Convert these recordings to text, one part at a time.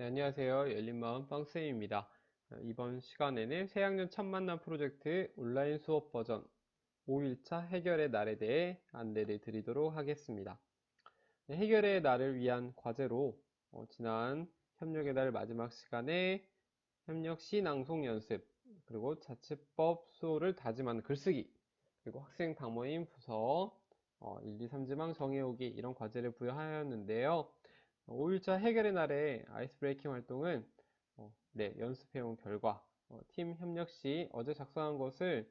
네, 안녕하세요. 열린마음 빵쌤입니다. 이번 시간에는 새학년 첫 만남 프로젝트 온라인 수업 버전 5일차 해결의 날에 대해 안내를 드리도록 하겠습니다. 네, 해결의 날을 위한 과제로 지난 협력의 날 마지막 시간에 협력 시 낭송 연습, 그리고 자취법 수호를 다짐하는 글쓰기, 그리고 학생 당모임 부서 1, 2, 3지망 정해오기 이런 과제를 부여하였는데요. 5일차 해결의 날의 아이스 브레이킹 활동은 네, 연습해온 결과 팀 협력 시 어제 작성한 것을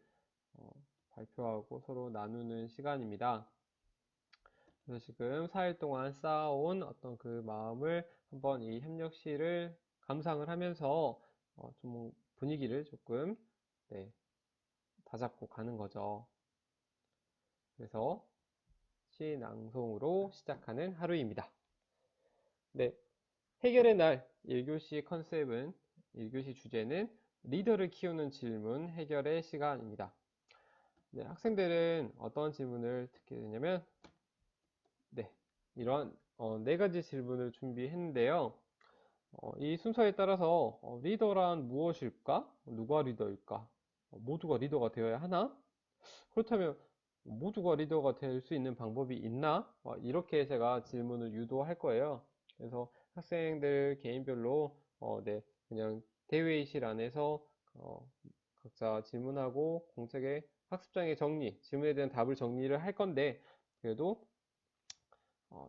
어, 발표하고 서로 나누는 시간입니다. 그래서 지금 4일 동안 쌓아온 어떤 그 마음을 한번 이 협력 시를 감상을 하면서 좀 분위기를 조금 네, 다잡고 가는 거죠. 그래서 시 낭송으로 시작하는 하루입니다. 네, 해결의 날 1교시 컨셉은 1교시 주제는 리더를 키우는 질문 해결의 시간입니다. 네, 학생들은 어떤 질문을 듣게 되냐면 네, 이런 네 가지 질문을 준비했는데요. 이 순서에 따라서 리더란 무엇일까? 누가 리더일까? 모두가 리더가 되어야 하나? 그렇다면 모두가 리더가 될 수 있는 방법이 있나? 이렇게 제가 질문을 유도할 거예요. 그래서 학생들 개인별로 네, 그냥 대회의실 안에서 각자 질문하고 공책에 학습장에 정리, 질문에 대한 답을 정리를 할 건데 그래도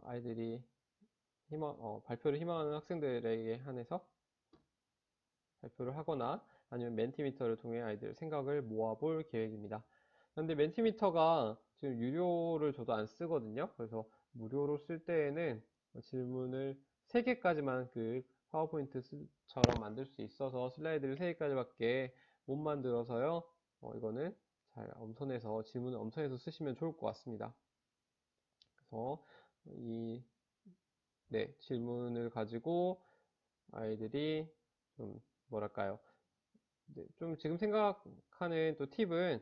아이들이 발표를 희망하는 학생들에게 한해서 발표를 하거나 아니면 멘티미터를 통해 아이들 생각을 모아볼 계획입니다. 그런데 멘티미터가 지금 유료를 저도 안 쓰거든요. 그래서 무료로 쓸 때에는 질문을 3개까지만 그 파워포인트처럼 만들 수 있어서 슬라이드를 3개까지밖에 못 만들어서요. 이거는 잘 엄선해서 질문을 엄선해서 쓰시면 좋을 것 같습니다. 그래서 이 네, 질문을 가지고 아이들이 좀 뭐랄까요? 네, 좀 지금 생각하는 또 팁은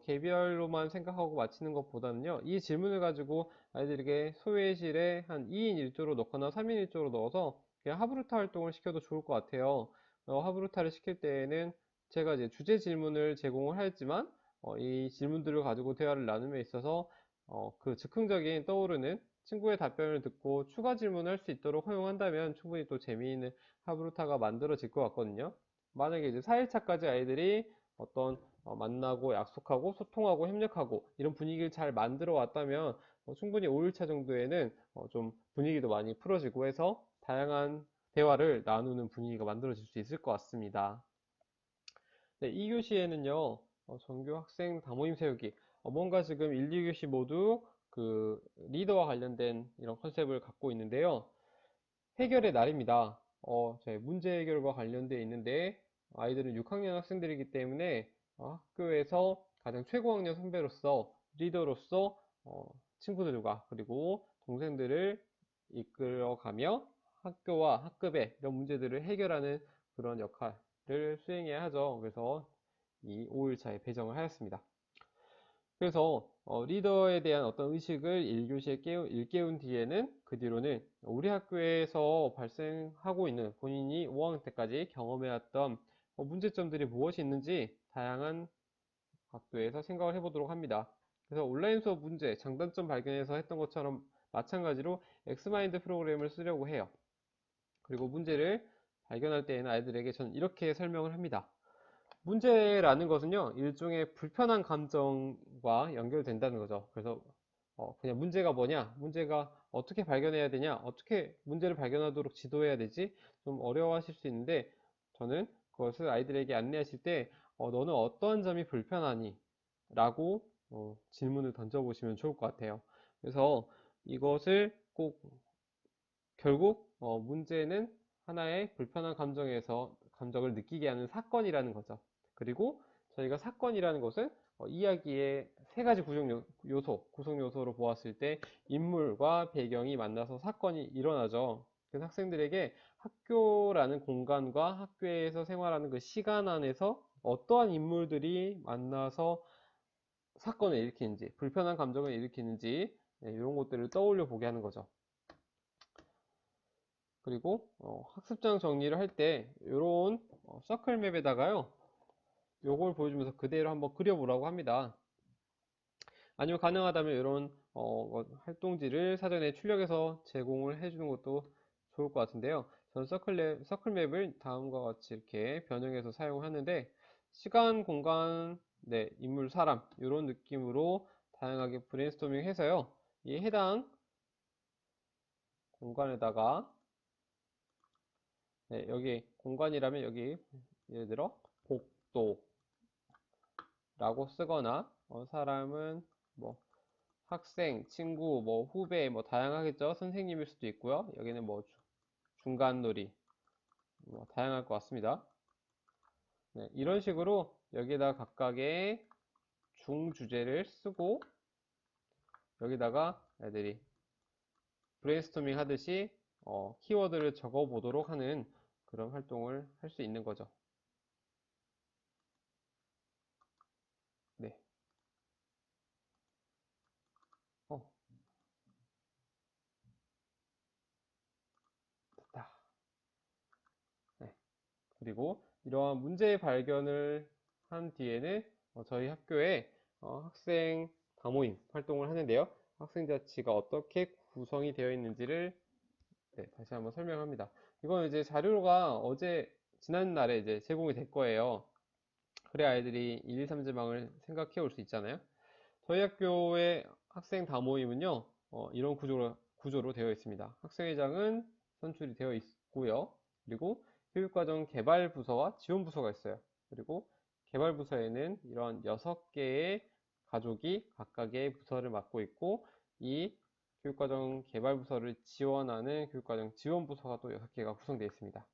개별로만 생각하고 맞히는 것보다는요. 이 질문을 가지고 아이들에게 소외실에 한 2인 1조로 넣거나 3인 1조로 넣어서 그냥 하브루타 활동을 시켜도 좋을 것 같아요. 하브루타를 시킬 때에는 제가 이제 주제 질문을 제공을 하였지만 이 질문들을 가지고 대화를 나눔에 있어서 그 즉흥적인 떠오르는 친구의 답변을 듣고 추가 질문을 할 수 있도록 허용한다면 충분히 또 재미있는 하브루타가 만들어질 것 같거든요. 만약에 이제 4일차까지 아이들이 어떤 만나고 약속하고 소통하고 협력하고 이런 분위기를 잘 만들어 왔다면 충분히 5일차 정도에는 좀 분위기도 많이 풀어지고 해서 다양한 대화를 나누는 분위기가 만들어질 수 있을 것 같습니다. 네, 2교시에는요, 전교 학생 다모임 세우기. 뭔가 지금 1, 2교시 모두 그 리더와 관련된 이런 컨셉을 갖고 있는데요. 해결의 날입니다. 저희 문제 해결과 관련되어 있는데 아이들은 6학년 학생들이기 때문에 학교에서 가장 최고학년 선배로서 리더로서 친구들과 그리고 동생들을 이끌어가며 학교와 학급의 이런 문제들을 해결하는 그런 역할을 수행해야 하죠. 그래서 이 5일차에 배정을 하였습니다. 그래서 리더에 대한 어떤 의식을 1교시에 일깨운 뒤에는 그 뒤로는 우리 학교에서 발생하고 있는 본인이 5학년 때까지 경험해왔던 문제점들이 무엇이 있는지 다양한 각도에서 생각을 해보도록 합니다. 그래서 온라인 수업 문제, 장단점 발견해서 했던 것처럼 마찬가지로 엑스마인드 프로그램을 쓰려고 해요. 그리고 문제를 발견할 때에는 아이들에게 저는 이렇게 설명을 합니다. 문제라는 것은요, 일종의 불편한 감정과 연결된다는 거죠. 그래서 그냥 문제가 뭐냐, 문제가 어떻게 발견해야 되냐, 어떻게 문제를 발견하도록 지도해야 되지, 좀 어려워하실 수 있는데 저는 그것을 아이들에게 안내하실 때 너는 어떠한 점이 불편하니? 라고 질문을 던져보시면 좋을 것 같아요. 그래서 이것을 꼭 결국 문제는 하나의 불편한 감정을 느끼게 하는 사건이라는 거죠. 그리고 저희가 사건이라는 것은 이야기의 3가지 구성 요소로 보았을 때 인물과 배경이 만나서 사건이 일어나죠. 그래서 학생들에게 학교라는 공간과 학교에서 생활하는 그 시간 안에서 어떠한 인물들이 만나서 사건을 일으키는지, 불편한 감정을 일으키는지, 이런 것들을 떠올려 보게 하는 거죠. 그리고 학습장 정리를 할 때 이런 서클맵에다가요, 요걸 보여주면서 그대로 한번 그려보라고 합니다. 아니면 가능하다면 이런 활동지를 사전에 출력해서 제공을 해주는 것도 좋을 것 같은데요. 저는 서클맵을 다음과 같이 이렇게 변형해서 사용하는데, 시간, 공간, 네, 인물, 사람 이런 느낌으로 다양하게 브레인스토밍 해서요, 이 해당 공간에다가, 네, 여기 공간이라면 여기 예를 들어 복도라고 쓰거나, 사람은 뭐 학생, 친구, 뭐 후배, 뭐 다양하겠죠. 선생님일 수도 있고요. 여기는 뭐 중간놀이, 뭐 다양할 것 같습니다. 네, 이런 식으로 여기다 각각의 중주제를 쓰고, 여기다가 애들이 브레인스토밍 하듯이 키워드를 적어 보도록 하는 그런 활동을 할 수 있는 거죠. 네. 어, 됐다. 네. 그리고 이러한 문제 발견을 한 뒤에는 저희 학교에 학생 다모임 활동을 하는데요. 학생 자치가 어떻게 구성이 되어 있는지를, 네, 다시 한번 설명합니다. 이건 이제 자료가 지난날에 이제 제공이 될 거예요. 그래 아이들이 1, 2, 3지망을 생각해 올 수 있잖아요. 저희 학교의 학생 다모임은요, 이런 구조로 되어 있습니다. 학생회장은 선출이 되어 있고요. 그리고 교육과정 개발부서와 지원부서가 있어요. 그리고 개발부서에는 이런 6개의 가족이 각각의 부서를 맡고 있고, 이 교육과정 개발부서를 지원하는 교육과정 지원부서가 또 6개가 구성되어 있습니다.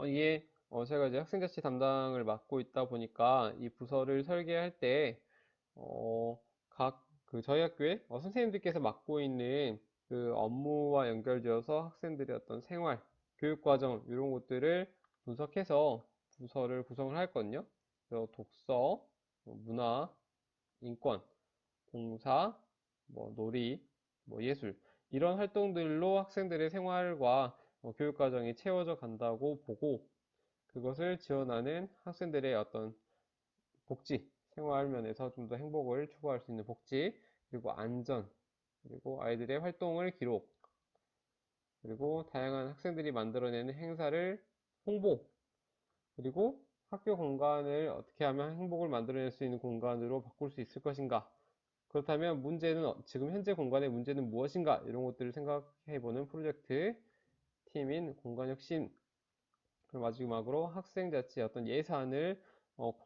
이게 제가 이제 학생자치 담당을 맡고 있다 보니까 이 부서를 설계할 때 저희 학교에 선생님들께서 맡고 있는 그 업무와 연결되어서 학생들의 어떤 생활, 교육과정 이런 것들을 분석해서 부서를 구성을 했거든요. 그래서 독서, 문화, 인권, 봉사, 뭐 놀이, 뭐 예술 이런 활동들로 학생들의 생활과 교육과정이 채워져 간다고 보고, 그것을 지원하는 학생들의 어떤 복지, 생활 면에서 좀 더 행복을 추구할 수 있는 복지, 그리고 안전, 그리고 아이들의 활동을 기록, 그리고 다양한 학생들이 만들어내는 행사를 홍보, 그리고 학교 공간을 어떻게 하면 행복을 만들어낼 수 있는 공간으로 바꿀 수 있을 것인가? 그렇다면 지금 현재 공간의 문제는 무엇인가? 이런 것들을 생각해보는 프로젝트 팀인 공간혁신. 그리고 마지막으로 학생자치의 어떤 예산을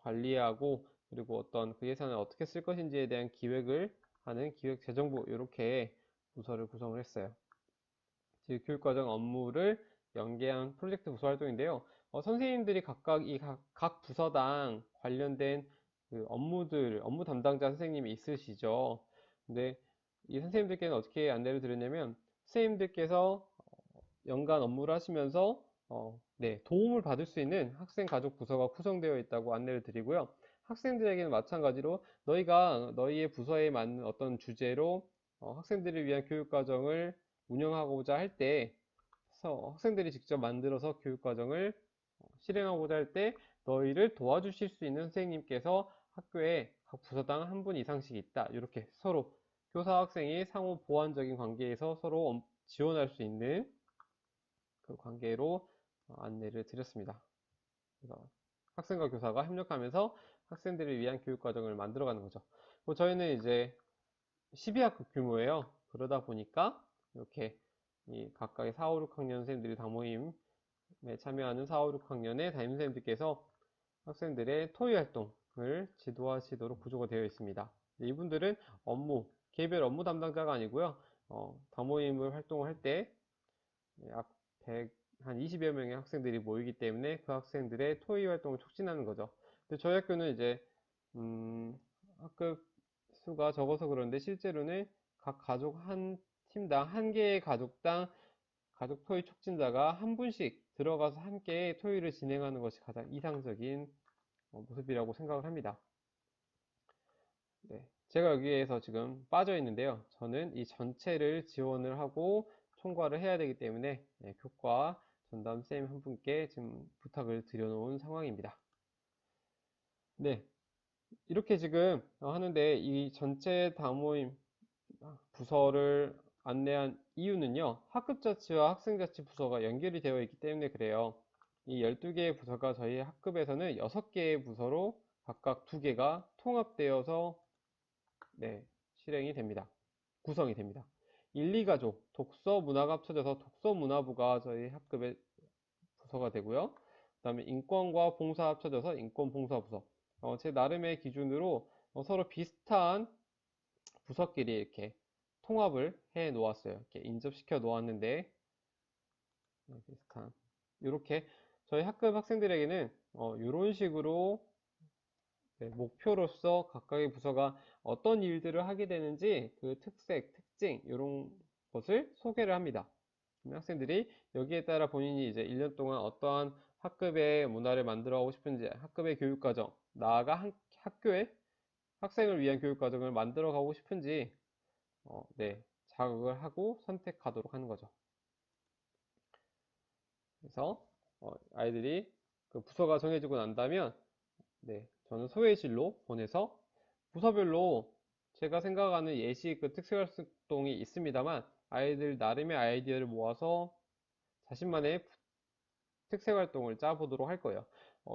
관리하고, 그리고 어떤 그 예산을 어떻게 쓸 것인지에 대한 기획을 하는 기획재정부, 이렇게 부서를 구성을 했어요. 즉 교육과정 업무를 연계한 프로젝트 부서 활동인데요. 선생님들이 각각 각 부서당 관련된 그 업무 담당자 선생님이 있으시죠. 근데 이 선생님들께는 어떻게 안내를 드렸냐면, 선생님들께서 연간 업무를 하시면서 네, 도움을 받을 수 있는 학생 가족 부서가 구성되어 있다고 안내를 드리고요. 학생들에게는 마찬가지로 너희가 너희의 부서에 맞는 어떤 주제로 학생들을 위한 교육과정을 운영하고자 할 때, 학생들이 직접 만들어서 교육과정을 실행하고자 할 때 너희를 도와주실 수 있는 선생님께서 학교에 각 부서당 한 분 이상씩 있다. 이렇게 서로 교사 학생이 상호 보완적인 관계에서 서로 지원할 수 있는 그 관계로 안내를 드렸습니다. 그래서 학생과 교사가 협력하면서 학생들을 위한 교육과정을 만들어가는 거죠. 저희는 이제 12학급 규모예요. 그러다 보니까 이렇게 이 각각의 4, 5, 6학년 선생님들이 다모임에 참여하는 4, 5, 6학년의 담임선생님들께서 학생들의 토의 활동을 지도하시도록 구조가 되어 있습니다. 이분들은 개별 업무 담당자가 아니고요. 다모임을 활동을 할 때 약 한 20여 명의 학생들이 모이기 때문에 그 학생들의 토의 활동을 촉진하는 거죠. 근데 저희 학교는 이제 학급 수가 적어서 그런데 실제로는 각 가족 한 팀당 한 개의 가족당 가족 토의 촉진자가 한 분씩 들어가서 함께 토의를 진행하는 것이 가장 이상적인 모습이라고 생각을 합니다. 네, 제가 여기에서 지금 빠져 있는데요. 저는 이 전체를 지원을 하고 총괄을 해야 되기 때문에 네, 교과 전담쌤 한 분께 지금 부탁을 드려놓은 상황입니다. 네, 이렇게 지금 하는데 이 전체 다모임 부서를 안내한 이유는요, 학급자치와 학생자치 부서가 연결이 되어 있기 때문에 그래요. 이 12개의 부서가 저희 학급에서는 6개의 부서로 각각 2개가 통합되어서 네, 실행이 됩니다. 구성이 됩니다. 1, 2가족, 독서, 문화가 합쳐져서 독서문화부가 저희 학급의 부서가 되고요. 그 다음에 인권과 봉사 합쳐져서 인권봉사부서. 제 나름의 기준으로 서로 비슷한 부서끼리 이렇게 통합을 해 놓았어요. 이렇게 인접시켜 놓았는데, 비슷한. 이렇게 저희 학급 학생들에게는 이런 식으로 네, 목표로서 각각의 부서가 어떤 일들을 하게 되는지 그 특색, 특징 이런 것을 소개를 합니다. 학생들이 여기에 따라 본인이 이제 1년 동안 어떠한 학급의 문화를 만들어 가고 싶은지, 학급의 교육과정, 나아가 학교에 학생을 위한 교육과정을 만들어 가고 싶은지 네, 자극을 하고 선택하도록 하는 거죠. 그래서 아이들이 그 부서가 정해지고 난다면 네, 저는 소외실로 보내서 부서별로 제가 생각하는 예시 그 특색활동이 있습니다만 아이들 나름의 아이디어를 모아서 자신만의 특색활동을 짜보도록 할 거예요.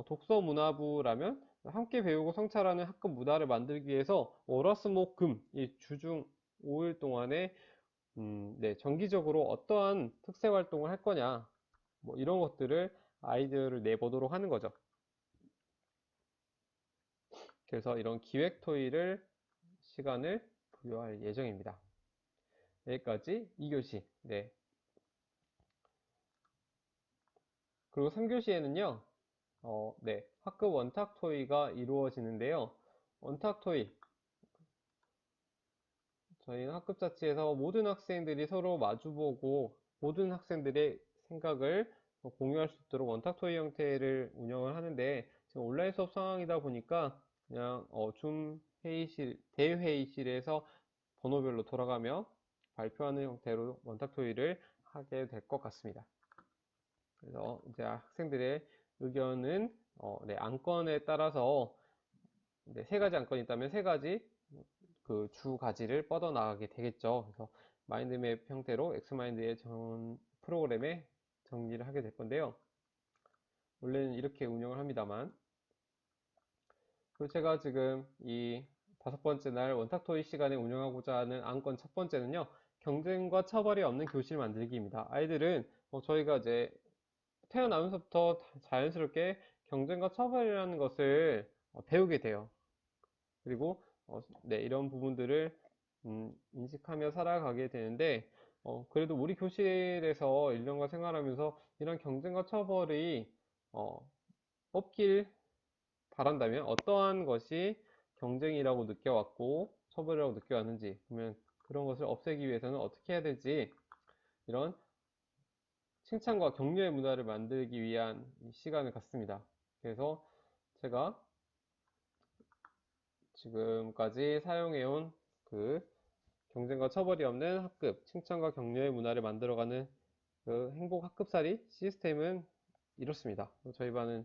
독서문화부라면 함께 배우고 성찰하는 학급 문화를 만들기 위해서 월화수목금 이 주중 5일 동안에 네, 정기적으로 어떠한 특색활동을 할 거냐 뭐 이런 것들을 아이디어를 내보도록 하는 거죠. 그래서 이런 기획 토의를 시간을 부여할 예정입니다. 여기까지 2교시. 네. 그리고 3교시에는요, 네. 학급 원탁 토의가 이루어지는데요. 원탁 토의. 저희는 학급 자치에서 모든 학생들이 서로 마주보고 모든 학생들의 생각을 공유할 수 있도록 원탁 토의 형태를 운영을 하는데 지금 온라인 수업 상황이다 보니까 그냥 줌 회의실, 대회의실에서 번호별로 돌아가며 발표하는 형태로 원탁 토의를 하게 될 것 같습니다. 그래서 이제 학생들의 의견은 네, 안건에 따라서 네, 3가지 안건이 있다면 3가지 그 주 가지를 뻗어 나가게 되겠죠. 그래서 마인드맵 형태로 엑스마인드의 전 프로그램에 정리를 하게 될 건데요. 원래는 이렇게 운영을 합니다만 그리고 제가 지금 이 5번째 날 원탁토의 시간에 운영하고자 하는 안건 첫 번째는요. 경쟁과 처벌이 없는 교실 만들기입니다. 아이들은 저희가 이제 태어나면서부터 자연스럽게 경쟁과 처벌이라는 것을 배우게 돼요. 그리고 네, 이런 부분들을 인식하며 살아가게 되는데 그래도 우리 교실에서 1년간 생활하면서 이런 경쟁과 처벌이 없길 바란다면 어떠한 것이 경쟁이라고 느껴왔고 처벌이라고 느껴왔는지 그러면 그런 것을 없애기 위해서는 어떻게 해야 될지 이런 칭찬과 격려의 문화를 만들기 위한 시간을 갖습니다. 그래서 제가 지금까지 사용해온 그 경쟁과 처벌이 없는 학급, 칭찬과 격려의 문화를 만들어가는 그 행복 학급살이 시스템은 이렇습니다. 저희 반은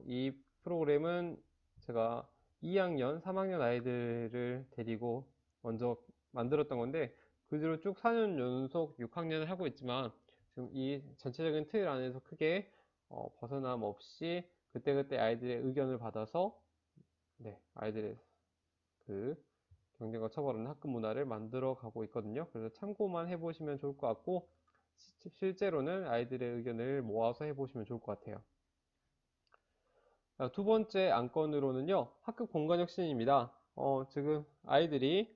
이 프로그램은 제가 2학년, 3학년 아이들을 데리고 먼저 만들었던 건데 그 뒤로 쭉 4년 연속 6학년을 하고 있지만 지금 이 전체적인 틀 안에서 크게 벗어남 없이 그때그때 아이들의 의견을 받아서 네, 아이들의 그 경쟁과 처벌하는 학급 문화를 만들어 가고 있거든요. 그래서 참고만 해보시면 좋을 것 같고 실제로는 아이들의 의견을 모아서 해보시면 좋을 것 같아요. 두 번째 안건으로는요, 학급 공간 혁신입니다. 지금 아이들이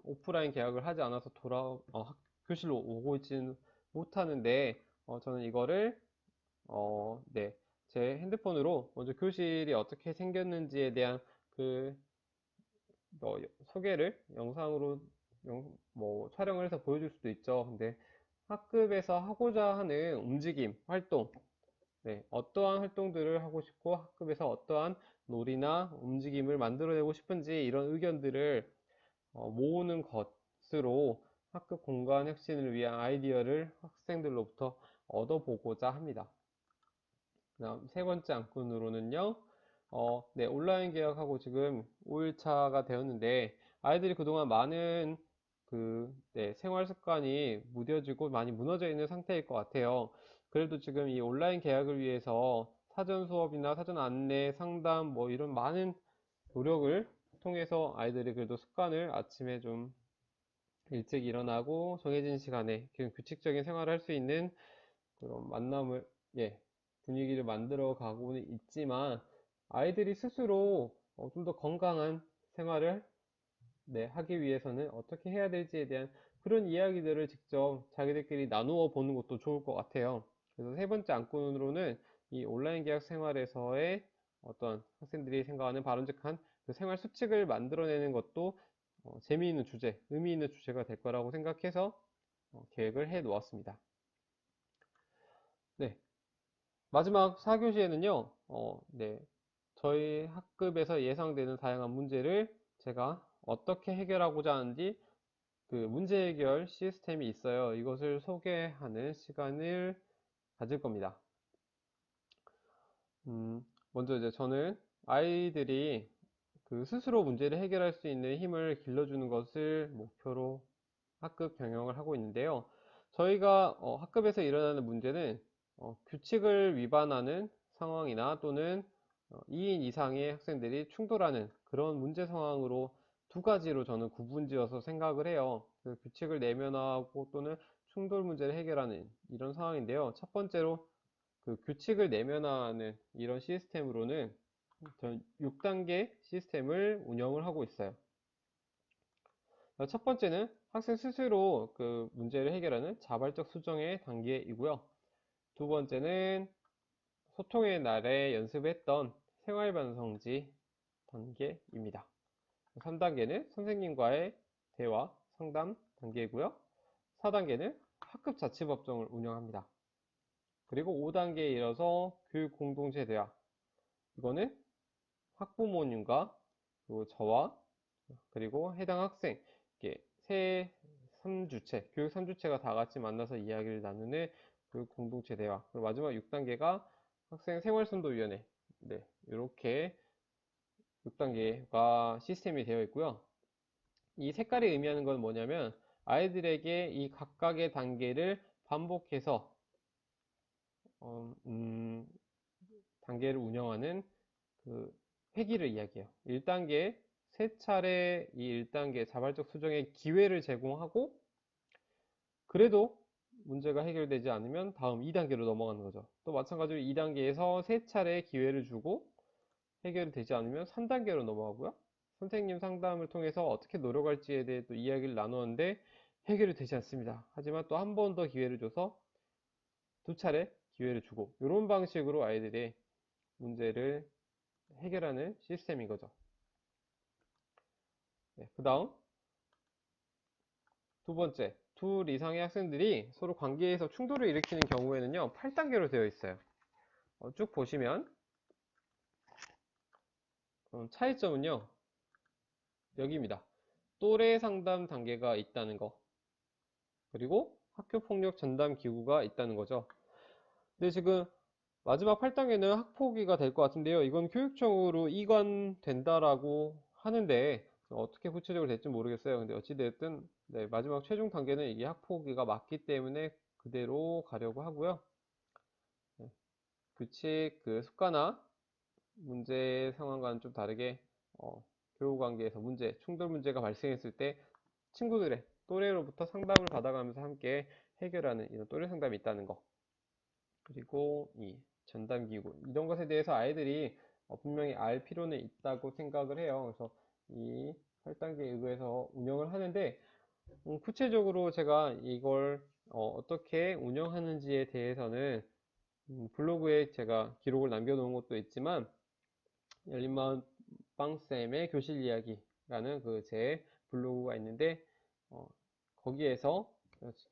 오프라인 개학을 하지 않아서 교실로 오고 있지는 못하는데 저는 이거를 네, 제 핸드폰으로 먼저 교실이 어떻게 생겼는지에 대한 그 소개를 영상으로 뭐 촬영을 해서 보여줄 수도 있죠. 근데 학급에서 하고자 하는 움직임, 활동, 네, 어떠한 활동들을 하고 싶고 학급에서 어떠한 놀이나 움직임을 만들어내고 싶은지 이런 의견들을 모으는 것으로 학급 공간 혁신을 위한 아이디어를 학생들로부터 얻어보고자 합니다. 다음 세 번째 안건으로는요, 네, 온라인 개학하고 지금 5일차가 되었는데, 아이들이 그동안 많은 네, 생활 습관이 무뎌지고 많이 무너져 있는 상태일 것 같아요. 그래도 지금 이 온라인 개학을 위해서 사전 수업이나 사전 안내, 상담, 뭐 이런 많은 노력을 통해서 아이들이 그래도 습관을 아침에 좀 일찍 일어나고 정해진 시간에 규칙적인 생활을 할 수 있는 그런 만남을, 예, 분위기를 만들어 가고는 있지만, 아이들이 스스로 좀 더 건강한 생활을, 네, 하기 위해서는 어떻게 해야 될지에 대한 그런 이야기들을 직접 자기들끼리 나누어 보는 것도 좋을 것 같아요. 그래서 세 번째 안건으로는 이 온라인 개학 생활에서의 어떤 학생들이 생각하는 바람직한 그 생활 수칙을 만들어내는 것도 재미있는 주제, 의미 있는 주제가 될 거라고 생각해서 계획을 해 놓았습니다. 네, 마지막 4교시에는요, 네, 저희 학급에서 예상되는 다양한 문제를 제가 어떻게 해결하고자 하는지 그 문제 해결 시스템이 있어요. 이것을 소개하는 시간을 가질 겁니다. 먼저 이제 저는 아이들이 그 스스로 문제를 해결할 수 있는 힘을 길러주는 것을 목표로 학급 경영을 하고 있는데요. 저희가 학급에서 일어나는 문제는 규칙을 위반하는 상황이나 또는 2인 이상의 학생들이 충돌하는 그런 문제 상황으로 두 가지로 저는 구분지어서 생각을 해요. 그 규칙을 내면화하고 또는 충돌 문제를 해결하는 이런 상황인데요. 첫 번째로 그 규칙을 내면화하는 이런 시스템으로는 전 6단계 시스템을 운영을 하고 있어요. 첫 번째는 학생 스스로 그 문제를 해결하는 자발적 수정의 단계이고요. 두 번째는 소통의 날에 연습했던 생활반성지 단계입니다. 3단계는 선생님과의 대화, 상담 단계이고요. 4단계는 학급 자치법정을 운영합니다. 그리고 5단계에 이어서 교육 공동체 대화. 이거는 학부모님과 그리고 저와 그리고 해당 학생, 이렇게 세 3주체, 교육 3주체가 다 같이 만나서 이야기를 나누는 교육 공동체 대화. 그리고 마지막 6단계가 학생 생활선도위원회. 네, 이렇게 6단계가 시스템이 되어 있고요. 이 색깔이 의미하는 건 뭐냐면 아이들에게 이 각각의 단계를 반복해서 어, 음, 단계를 운영하는 그 회기를 이야기해요. 1단계 세 차례 이 1단계 자발적 수정의 기회를 제공하고 그래도 문제가 해결되지 않으면 다음 2단계로 넘어가는 거죠. 또 마찬가지로 2단계에서 세 차례 기회를 주고 해결이 되지 않으면 3단계로 넘어가고요. 선생님 상담을 통해서 어떻게 노력할지에 대해 또 이야기를 나누었는데 해결이 되지 않습니다. 하지만 또 한 번 더 기회를 줘서 두 차례 기회를 주고 이런 방식으로 아이들의 문제를 해결하는 시스템인 거죠. 네, 그 다음 두 번째, 둘 이상의 학생들이 서로 관계에서 충돌을 일으키는 경우에는요 8단계로 되어 있어요. 쭉 보시면 차이점은요 여기입니다. 또래 상담 단계가 있다는 거, 그리고 학교폭력 전담 기구가 있다는 거죠. 근데 지금 마지막 8단계는 학폭위가 될 것 같은데요. 이건 교육청으로 이관된다라고 하는데 어떻게 구체적으로 될지 모르겠어요. 근데 어찌됐든 네, 마지막 최종 단계는 이게 학폭위가 맞기 때문에 그대로 가려고 하고요. 네, 규칙 그 습관화 문제 상황과는 좀 다르게 교우 관계에서 문제, 충돌 문제가 발생했을 때 친구들의 또래로부터 상담을 받아가면서 함께 해결하는 이런 또래 상담이 있다는 거. 그리고 이 전담기구 이런 것에 대해서 아이들이 분명히 알 필요는 있다고 생각을 해요. 그래서 이 8단계 의거에서 운영을 하는데 구체적으로 제가 이걸 어떻게 운영하는지에 대해서는 블로그에 제가 기록을 남겨놓은 것도 있지만 열린마을 빵쌤의 교실 이야기라는 그 제 블로그가 있는데 거기에서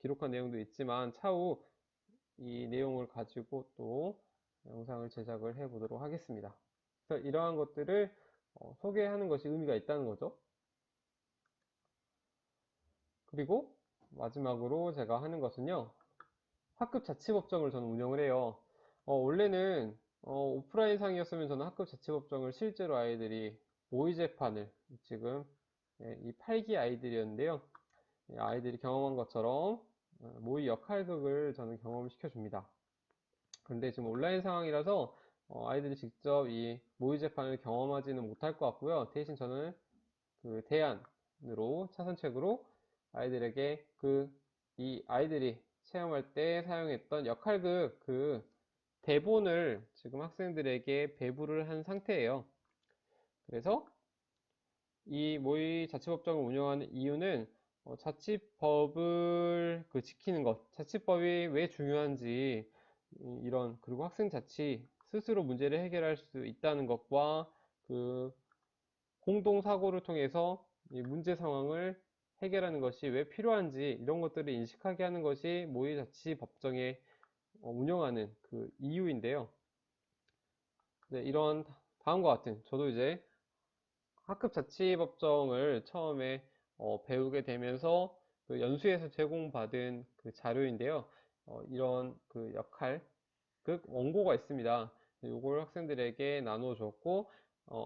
기록한 내용도 있지만 차후 이 내용을 가지고 또 영상을 제작을 해 보도록 하겠습니다. 그래서 이러한 것들을 소개하는 것이 의미가 있다는 거죠. 그리고 마지막으로 제가 하는 것은요, 학급 자치법정을 저는 운영을 해요. 원래는 오프라인 상이었으면 저는 학급 자치법정을 실제로 아이들이 모의 재판을 지금 이 8기 아이들이었는데요. 아이들이 경험한 것처럼 모의 역할극을 저는 경험시켜 줍니다. 그런데 지금 온라인 상황이라서 아이들이 직접 이 모의 재판을 경험하지는 못할 것 같고요. 대신 저는 그 대안으로 차선책으로 아이들에게 이 아이들이 체험할 때 사용했던 역할극 그 대본을 지금 학생들에게 배부를 한 상태예요. 그래서 이 모의 자치법정을 운영하는 이유는 자치법을 지키는 것, 자치법이 왜 중요한지 이런 그리고 학생 자치 스스로 문제를 해결할 수 있다는 것과 그 공동 사고를 통해서 이 문제 상황을 해결하는 것이 왜 필요한지 이런 것들을 인식하게 하는 것이 모의 자치 법정의 운영하는 그 이유인데요. 네, 이런 다음과 같은 저도 이제 학급 자치법정을 처음에 배우게 되면서 그 연수에서 제공받은 그 자료인데요. 이런 그 역할, 그 원고가 있습니다. 이걸 학생들에게 나누어 줬고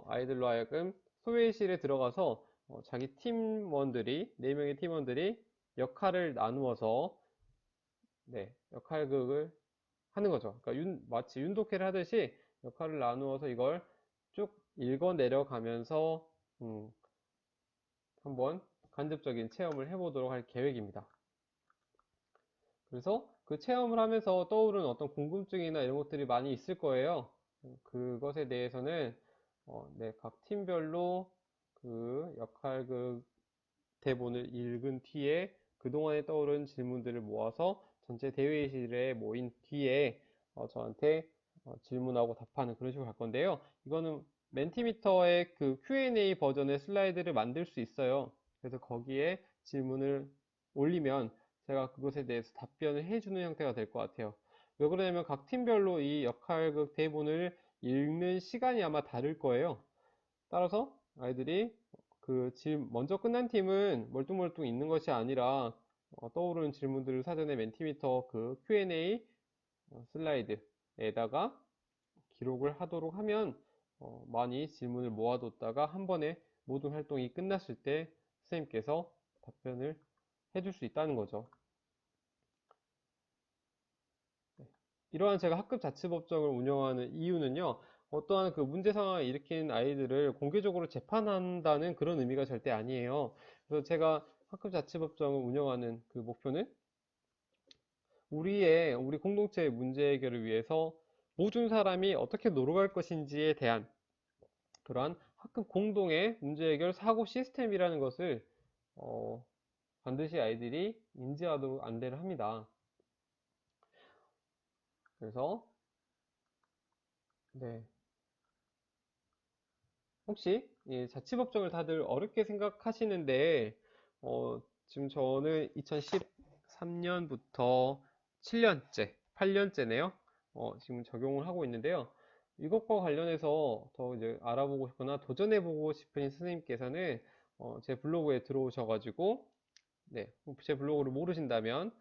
아이들로 하여금 소외실에 들어가서 자기 팀원들이 4명의 팀원들이 역할을 나누어서 역할극을 하는 거죠. 그러니까 마치 윤독해를 하듯이 역할을 나누어서 이걸 쭉 읽어 내려가면서 한번 간접적인 체험을 해보도록 할 계획입니다. 그래서 그 체험을 하면서 떠오르는 어떤 궁금증이나 이런 것들이 많이 있을 거예요. 그것에 대해서는 각 팀별로 그 역할 그 대본을 읽은 뒤에 그동안에 떠오른 질문들을 모아서 전체 대회의실에 모인 뒤에 저한테 질문하고 답하는 그런 식으로 갈 건데요. 이거는 멘티미터의 그 Q&A 버전의 슬라이드를 만들 수 있어요. 그래서 거기에 질문을 올리면 제가 그것에 대해서 답변을 해주는 형태가 될 것 같아요. 왜 그러냐면 각 팀별로 이 역할극 대본을 읽는 시간이 아마 다를 거예요. 따라서 아이들이 먼저 끝난 팀은 멀뚱멀뚱 있는 것이 아니라 떠오르는 질문들을 사전에 멘티미터 그 Q&A 슬라이드에다가 기록을 하도록 하면 많이 질문을 모아뒀다가 한 번에 모든 활동이 끝났을 때 선생님께서 답변을 해줄 수 있다는 거죠. 이러한 제가 학급 자치법정을 운영하는 이유는요, 어떠한 그 문제 상황을 일으킨 아이들을 공개적으로 재판한다는 그런 의미가 절대 아니에요. 그래서 제가 학급 자치법정을 운영하는 그 목표는 우리 공동체의 문제 해결을 위해서 모든 사람이 어떻게 놀아갈 것인지에 대한 그러한 학급 공동의 문제 해결 사고 시스템이라는 것을 반드시 아이들이 인지하도록 안내를 합니다. 그래서 네. 혹시 이 자치법정을 다들 어렵게 생각하시는데 지금 저는 2013년부터 7년째, 8년째네요. 지금 적용을 하고 있는데요. 이것과 관련해서 더 이제 알아보고 싶거나 도전해보고 싶은 선생님께서는 제 블로그에 들어오셔가지고 제 블로그를 모르신다면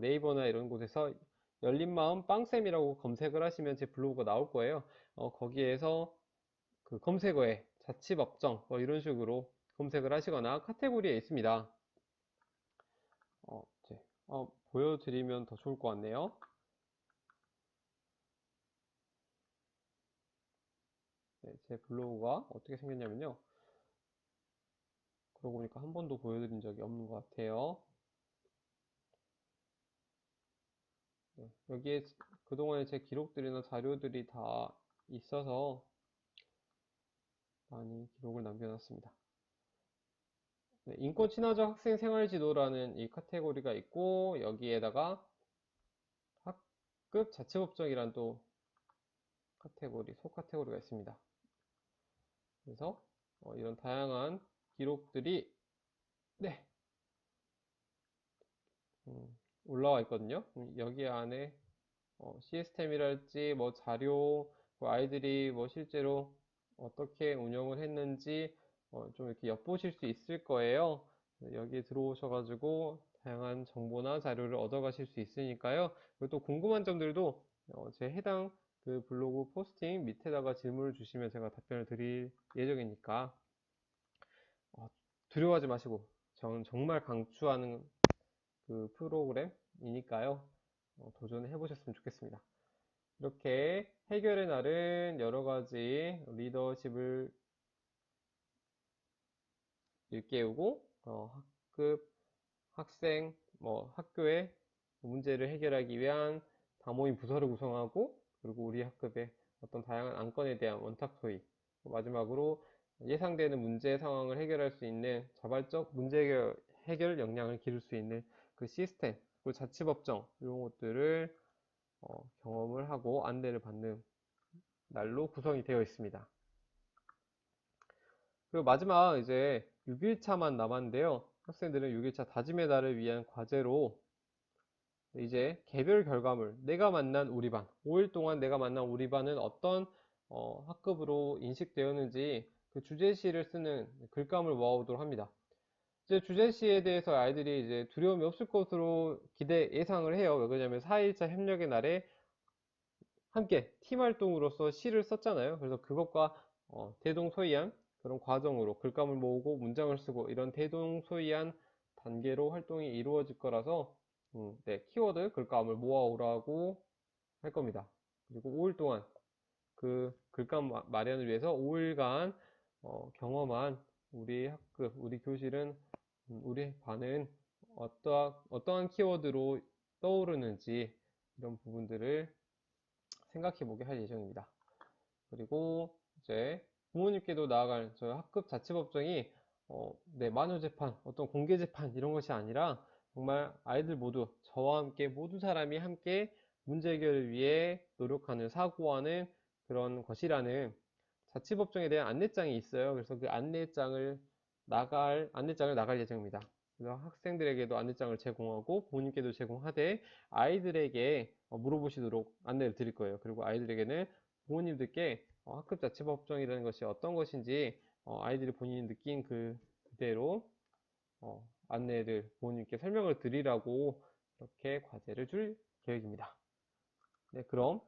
네이버나 이런 곳에서 열린마음 빵쌤이라고 검색을 하시면 제 블로그가 나올 거예요. 거기에서 그 검색어에 자치법정 이런 식으로 검색을 하시거나 카테고리에 있습니다. 이제, 보여드리면 더 좋을 것 같네요. 제 블로그가 어떻게 생겼냐면요. 그러고 보니까 한 번도 보여드린 적이 없는 것 같아요. 여기에 그동안의 제 기록들이나 자료들이 다 있어서 많이 기록을 남겨놨습니다. 인권 친화적 학생 생활 지도라는 이 카테고리가 있고 여기에다가 학급 자치법정이란 또 속 카테고리가 있습니다. 그래서 이런 다양한 기록들이 올라와 있거든요. 여기 안에 시스템이랄지 뭐 자료, 아이들이 뭐 실제로 어떻게 운영을 했는지 좀 이렇게 엿보실 수 있을 거예요. 여기 들어오셔가지고 다양한 정보나 자료를 얻어가실 수 있으니까요. 그리고 또 궁금한 점들도 제 해당 그 블로그 포스팅 밑에다가 질문을 주시면 제가 답변을 드릴 예정이니까 두려워하지 마시고, 저는 정말 강추하는 그 프로그램이니까요. 도전해 보셨으면 좋겠습니다. 이렇게 해결의 날은 여러 가지 리더십을 일깨우고 학급, 학생, 학교의 문제를 해결하기 위한 다모임 부서를 구성하고, 그리고 우리 학급의 어떤 다양한 안건에 대한 원탁 토의, 마지막으로 예상되는 문제 상황을 해결할 수 있는 자발적 문제 해결 역량을 기를 수 있는 그 시스템, 그리고 자치법정 이런 것들을 경험을 하고 안내를 받는 날로 구성이 되어 있습니다. 그리고 마지막 이제 6일차만 남았는데요. 학생들은 6일차 다짐의 날을 위한 과제로 이제 개별 결과물, 내가 만난 우리 반, 5일 동안 내가 만난 우리 반은 어떤 학급으로 인식되었는지 그 주제시를 쓰는 글감을 모아오도록 합니다. 이제 주제시에 대해서 아이들이 이제 두려움이 없을 것으로 예상을 해요. 왜 그러냐면 4일차 협력의 날에 함께 팀 활동으로서 시를 썼잖아요. 그래서 그것과 대동소이한 그런 과정으로 글감을 모으고 문장을 쓰고 이런 대동소이한 단계로 활동이 이루어질 거라서 네, 키워드 글감을 모아오라고 할 겁니다. 그리고 5일 동안 그 글감 마련을 위해서 5일간 경험한 우리 학급, 우리 교실은 우리 반은 어떠한 키워드로 떠오르는지 이런 부분들을 생각해 보게 할 예정입니다. 그리고 이제 부모님께도 나아갈 저희 학급 자치법정이 네, 만효재판, 어떤 공개재판 이런 것이 아니라 정말 아이들 모두 저와 함께 모든 사람이 함께 문제 해결을 위해 노력하는 사고하는 그런 것이라는 자치법정에 대한 안내장이 있어요. 그래서 그 안내장을 나갈 예정입니다. 그래서 학생들에게도 안내장을 제공하고 부모님께도 제공하되 아이들에게 물어보시도록 안내를 드릴 거예요. 그리고 아이들에게는 부모님들께 학급 자치법정이라는 것이 어떤 것인지 아이들이 본인이 느낀 그대로 안내를 부모님께 설명을 드리라고 이렇게 과제를 줄 계획입니다. 네, 그럼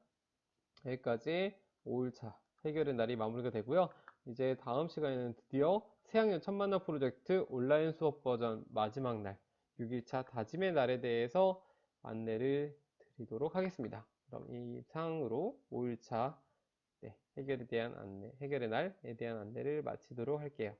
여기까지 5일차 해결의 날이 마무리가 되고요. 이제 다음 시간에는 드디어 새학년 첫 만남 프로젝트 온라인 수업 버전 마지막 날 6일차 다짐의 날에 대해서 안내를 드리도록 하겠습니다. 그럼 이상으로 5일차 해결에 대한 해결의 날에 대한 안내를 마치도록 할게요.